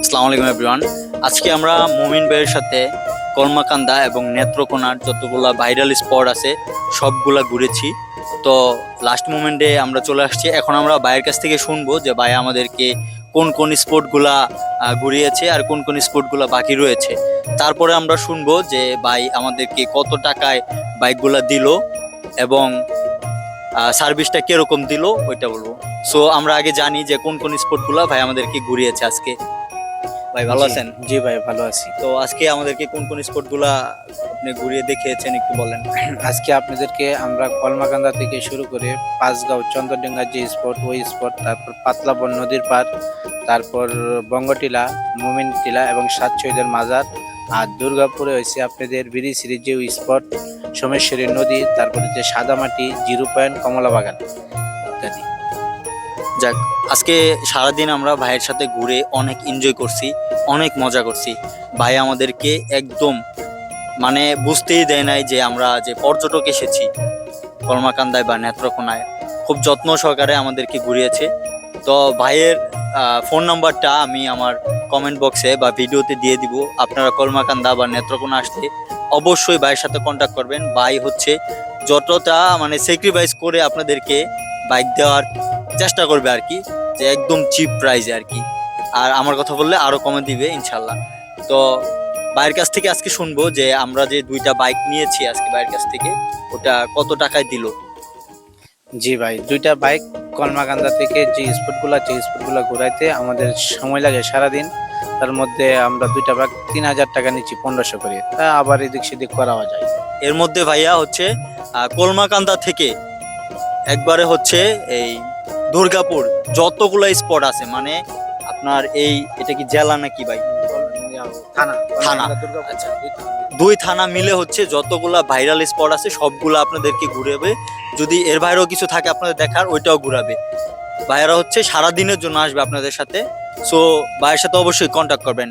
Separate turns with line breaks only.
আসসালামু আলাইকুম এভরিওয়ান। আজকে আমরা মুমিন ভাইয়ের সাথে কলমাকান্দা এবং নেত্রকোনার যতগুলা ভাইরাল স্পট আছে সবগুলা ঘুরেছি। তো লাস্ট মোমেন্টে আমরা চলে আসছি। এখন আমরা ভাইয়ের কাছ থেকে শুনবো যে ভাই আমাদেরকে কোন কোন স্পটগুলা ঘুরিয়েছে আর কোন কোন স্পটগুলা বাকি রয়েছে। তারপরে আমরা শুনবো যে ভাই আমাদেরকে কত টাকায় বাইকগুলা দিল এবং সার্ভিসটা কিরকম দিল ওইটা বলবো। সো আমরা আগে জানি যে কোন কোন স্পটগুলা ভাই আমাদেরকে ঘুরিয়েছে আজকে। ভাই ভালো আছেন?
জি ভাই, ভালো আছি।
তো আজকে আমাদেরকে কোন কোন স্পটগুলা আপনি ঘুরিয়ে দেখিয়েছেন একটু বলেন।
আজকে আপনাদেরকে আমরা কলমাকান্দা থেকে শুরু করে পাঁচগাঁও চন্দরডেঙ্গা যে স্পট, ওই স্পট, তারপর পাতলাবন নদীর পার, তারপর বঙ্গটিলা, মোমিন টিলা এবং সাত শহীদের মাজার, আর দুর্গাপুরে হয়েছে আপনাদের বিরিশিরি যে স্পট, সোমেশ্বরী নদী, তারপর হচ্ছে সাদামাটি, জিরো পয়েন্ট, কমলা বাগান ইত্যাদি।
যাক, আজকে সারাদিন আমরা ভাইয়ের সাথে ঘুরে অনেক এনজয় করছি, অনেক মজা করছি। ভাই আমাদেরকে একদম মানে বুঝতেই দেয় নাই যে আমরা যে পর্যটক এসেছি কলমাকান্দায় বা নেত্রকোনায়। খুব যত্ন সহকারে আমাদেরকে ঘুরিয়েছে। তো ভাইয়ের ফোন নাম্বারটা আমি আমার কমেন্ট বক্সে বা ভিডিওতে দিয়ে দিব। আপনারা কলমাকান্দা বা নেত্রকোনা আসলে অবশ্যই ভাইয়ের সাথে কন্ট্যাক্ট করবেন। ভাই হচ্ছে যতটা মানে স্যাক্রিফাইস করে আপনাদেরকে বাইক দেওয়ার চেষ্টা করবে আর কি, যে একদম চিপ প্রাইসে আর কি। আর আমার কথা বললে আরো কমে দিবে ইনশাল্লাহ। তো ভাইয়ের কাছ থেকে আজকে শুনবো যে আমরা যে দুইটা বাইক নিয়েছি আজকে ভাইয়ের কাছ থেকে, ওটা কত টাকায় দিল।
জি ভাই, দুইটা বাইক কলমাকান্দা থেকে যে স্পটগুলো ঘুরাইতে আমাদের সময় লাগে সারাদিন। তার মধ্যে আমরা দুইটা বাইক 3,000 টাকা নিচ্ছি, 1500 করে। তা আবার এদিক সেদিক করাও যায়।
এর মধ্যে ভাইয়া হচ্ছে কলমাকান্দা থেকে একবারে হচ্ছে এই দুর্গাপুর যতগুলো স্পট আছে, মানে আপনার এই এটা কি জেলা নাকি ভাই?
থানা
থানা।
আচ্ছা,
দুই থানা মিলে হচ্ছে যতগুলা ভাইরাল স্পট আছে সবগুলো আপনাদেরকে ঘুরাবে। যদি এর বাইরেও কিছু থাকে আপনাদের দেখার, ওইটাও ঘুরাবে। ভাইয়ারা হচ্ছে সারা দিনের জন্য আসবে আপনাদের সাথে। সো ভাইয়ের সাথে অবশ্যই কন্ট্যাক্ট করবেন।